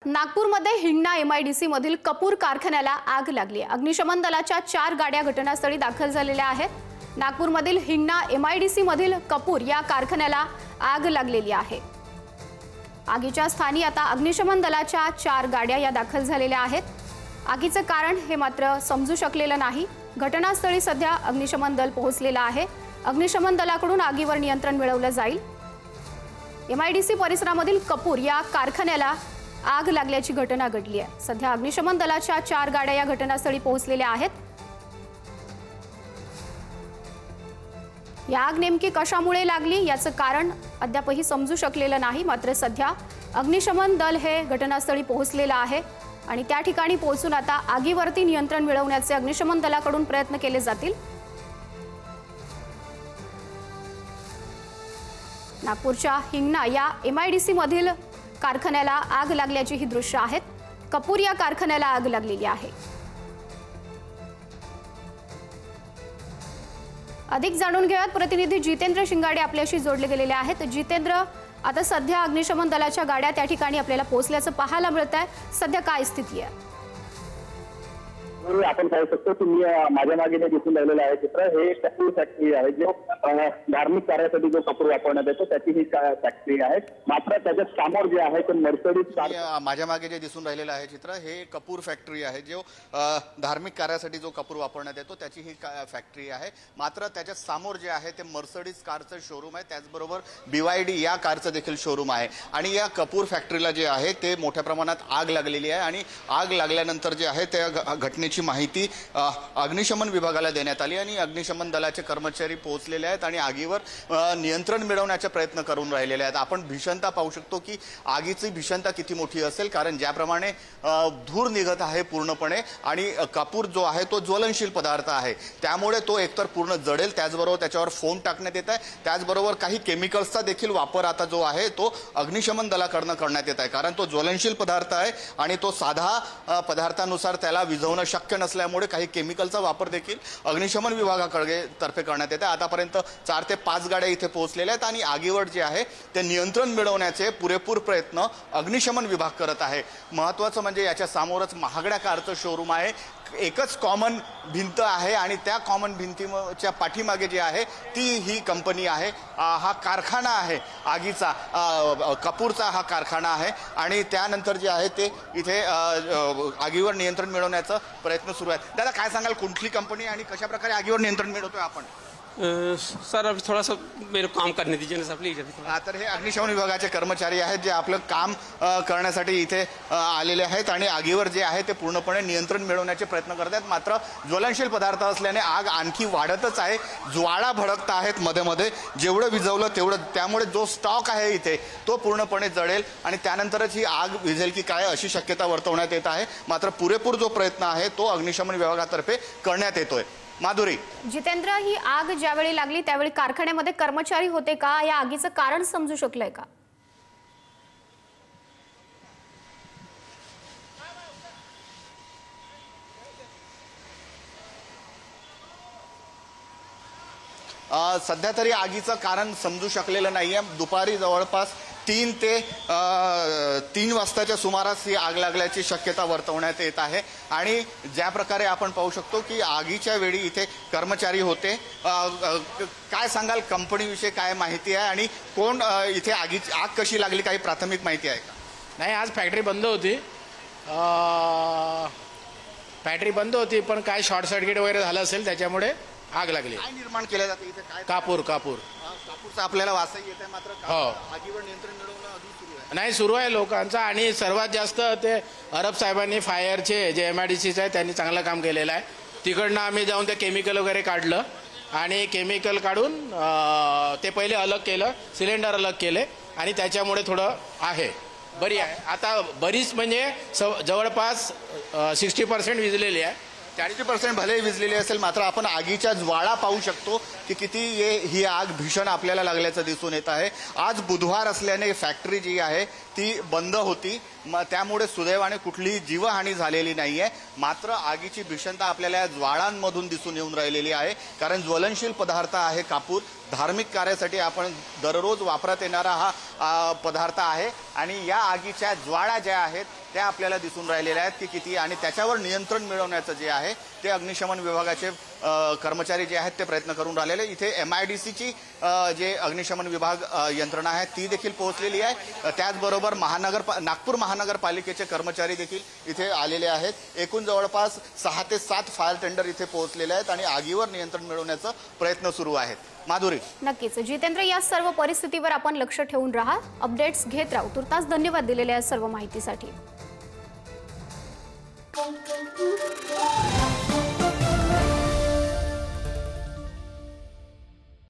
नागपूरमध्ये हिंगणा एमआयडीसी मधील कपूर कारखान्याला आग लागली आहे। अग्निशमन दलाच्या 4 गाड्या घटनास्थळी दाखल झालेल्या आहेत। नागपूरमधील हिंगणा एमआयडीसी मधील कपूर या कारखान्याला आग लागलेली आहे। आगीच्या स्थानी आता अग्निशमन दलाच्या 4 गाड्या या दाखल झालेल्या आहेत। आगीचे कारण हे मात्र समजू शकलेलं नाही। घटनास्थळी सध्या अग्निशमन दल पोहोचलेला आहे। अग्निशमन दलाकडून आगीवर नियंत्रण मिळवलं जाईल। एमआयडीसी परिसरामधील कपूर या कारखान्याला आग लागल्याची घटना घडली आहे। सध्या अग्निशमन दलाच्या 4 गाड्या या घटनास्थळी पोहोचलेल्या आहेत। या आग नेमकी कशामुळे लागली याचं कारण अद्यापही समजू शकलेलं नाही। मात्र सध्या अग्निशमन दल हे घटनास्थळी पोहोचलेलं आहे आणि त्या ठिकाणी पोहोचून आता आगीवरती नियंत्रण मिळवण्याचे अग्निशमन दलाकडून प्रयत्न केले जातील। नागपूरच्या हिंगणा या एमआयडीसी मधील कारखान्याला आग लागल्याची ही दृश्य आहेत। कपूर या कारखान्याला आग लागलेली आहे। अधिक जाणून घेऊयात, प्रतिनिधी जितेंद्र शिंगाडे आपल्याशी जोडले गेलेले आहेत। जितेंद्र, आता सध्या अग्निशमन दलाच्या गाड्या त्या ठिकाणी आपल्याला पोहोचल्याचं पाहायला मिळत आहे। सध्या काय स्थिती आहे? आपण पाहू शकतो की माझ्या मागे दिसून राहिलेलं आहे चित्र, हे कपूर फॅक्टरी आहे। जो धार्मिक कार्यासाठी जो कपूर वापरण्यात येतो त्याची ही फॅक्टरी आहे। मात्र त्याच्या समोर जे आहे ते मर्सिडीज कार, माझ्या मागे जे दिसून राहिलेलं आहे चित्र, हे कपूर फॅक्टरी आहे। जो धार्मिक कार्यासाठी जो कपूर वापरण्यात येतो त्याची ही फॅक्टरी आहे। मात्र त्याच्या समोर जे आहे ते मर्सिडीज कारचं शोरूम आहे, त्याचबरोबर BYD या कारचं देखील शोरूम आहे। आणि या कपूर फॅक्टरीला जे आहे ते मोठ्या प्रमाणात आग लागलेली आहे आणि आग लागल्यानंतर जे आहे त्या घटनेची माहिती अग्निशमन विभागाला देण्यात आली आणि अग्निशमन दलाचे कर्मचारी पोहोचलेले आहेत आणि आगीवर नियंत्रण मिळवण्याचा प्रयत्न करून राहिलेले आहेत। आपण भीषणता पाहू शकतो की आगीची भीषणता किती मोठी असेल, कारण ज्याप्रमाणे धूर निघत आहे पूर्णपणे आणि कापूर जो आहे तो ज्वलनशील पदार्थ आहे, त्यामुळे तो एकतर पूर्ण जळेल, त्याचबरोबर त्याच्यावर फोम टाकण्यात येत आहे, त्याचबरोबर काही केमिकल्सचा देखील वापर आता जो आहे तो अग्निशमन दलाकडून करण्यात येत आहे। कारण तो ज्वलनशील पदार्थ आहे आणि तो साधा पदार्थानुसार त्याला विझवणं शक्य नसल्यामुळे काही केमिकलचा वापर देखील अग्निशमन विभागाकडे तर्फे करण्यात येते। आतापर्यंत 4 ते 5 गाड्या इथे पोहोचलेल्या आहेत आणि आगीवर जे आहे ते नियंत्रण मिळवण्याचे पुरेपूर प्रयत्न अग्निशमन विभाग करत आहे। महत्त्वाचं म्हणजे याच्या समोरच महागड्या कारचं शोरूम आहे। एकच कॉमन भिंत आहे आणि त्या कॉमन भिंतीच्या पाठीमागे जे आहे ती ही कंपनी आहे। हा कारखाना आहे आगीचा, कपूरचा हा कारखाना आहे आणि त्यानंतर जे आहे ते इथे आगीवर नियंत्रण मिळवण्याचा प्रयत्न सुरू आहे। दादा, काय सांगाल, कुठली कंपनी आणि कशा प्रकारे आगीवर नियंत्रण मिळवतोय आपण? सर अभी थोड़ा सा मेरे काम करने दीजिए ना सर प्लीज। तर हे अग्निशमन विभागाचे कर्मचारी आहेत जे आपलं काम करण्यासाठी इथे आलेले आहेत आणि आगीवर जे आहे ते पूर्णपणे नियंत्रण मिळवण्याचे प्रयत्न करत आहेत। मात्र ज्वलनशील पदार्थ असल्याने आग आणखी वाढतच आहे, ज्वाळा भडकत आहेत मध्ये मध्ये, जेवढं विझवलं तेवढं, त्यामुळे जो स्टॉक आहे इथे तो पूर्णपणे जळेल आणि त्यानंतरच ही आग विझेल की काय अशी शक्यता वर्तवण्यात येत आहे। मात्र पुरेपूर जो प्रयत्न आहे तो अग्निशमन विभागातर्फे करण्यात येतोय। माधुरी, जितेंद्र, ही आग ज्यावेळी लागली त्यावेळी कारखान्यामध्ये कर्मचारी होते का? या आगीचं कारण समजू शकलंय का? सध्या तरी आगीचं कारण समजू शकलेलं नाहीये। दुपारी जवळपास 3 ते 3 वाजताच्या सुमारास ही आग लागल्याची शक्यता वर्तवण्यात येत आहे आणि ज्या प्रकारे आपण पाहू शकतो की आगीच्या वेळी इथे कर्मचारी होते। काय सांगाल, कंपनीविषयी काय माहिती आहे आणि कोण इथे आग कशी लागली, काही प्राथमिक माहिती आहे का? नाही, आज फॅक्टरी बंद होती पण काय शॉर्ट सर्किट वगैरे झालं असेल त्याच्यामुळे आग लागली। काय निर्माण केलं जातं इथे? काय कापूरचा आपल्याला वासही येत आहे, मात्र आगीवर नियंत्रण मिळवणं अजून सुरू आहे? नाही, सुरू आहे लोकांचा आणि सर्वात जास्त ते अरब साहेबांनी फायरचे जे MIDCचे आहे त्यांनी चांगलं काम केलेलं आहे। तिकडनं आम्ही जाऊन ते केमिकल वगैरे काढलं आणि केमिकल काढून ते पहिले अलग केलं, सिलेंडर अलग केले आणि त्याच्यामुळे थोडं आहे, बरी आहे आता, बरीच म्हणजे जवळपास 60% विझलेली आहे। 40% भले विझलेली असेल, मात्र आपण आगीच्या ज्वाळा पाहू शकतो की किती ही आग भीषण आपल्याला लागल्याचं दिसून येत आहे। आज बुधवार असल्याने फॅक्टरी जी आहे ती बंद होती, त्यामुळे सुदैवाने कुठलीही जीवहानी झालेली नाहीये। मात्र आगीची भीषणता आपल्याला या ज्वाळांमधून दिसून येऊन राहिलेली आहे, कारण ज्वलनशील पदार्थ आहे कापूर। धार्मिक कार्यासाठी आपण दररोज वापरत येणारा हा पदार्थ आहे आणि या आगीच्या ज्वाळा ज्या आहेत त्या आपल्याला दिसून राहिलेल्या आहेत की किती, आणि त्याच्यावर नियंत्रण मिळवण्याचं जे आहे ते अग्निशमन विभागाचे कर्मचारी जे आहेत ते प्रयत्न करून राहिलेले। इथे MIDCची जे अग्निशमन विभाग यंत्रणा आहे ती देखील पोहोचलेली आहे। त्याचबरोबर नागपूर महानगरपालिकेचे कर्मचारी देखील इथे आलेले आहेत। एकूण जवळपास 6 ते 7 फायर टेंडर इथे पोहोचलेले आहेत आणि आगीवर नियंत्रण मिळवण्याचा प्रयत्न सुरू आहे। माधुरी, नक्कीच जितेंद्र, या सर्व परिस्थितीवर आपण लक्ष ठेवून राहा, अपडेट्स घेत राहू। तुर्तास धन्यवाद दिलेल्या सर्व माहितीसाठी।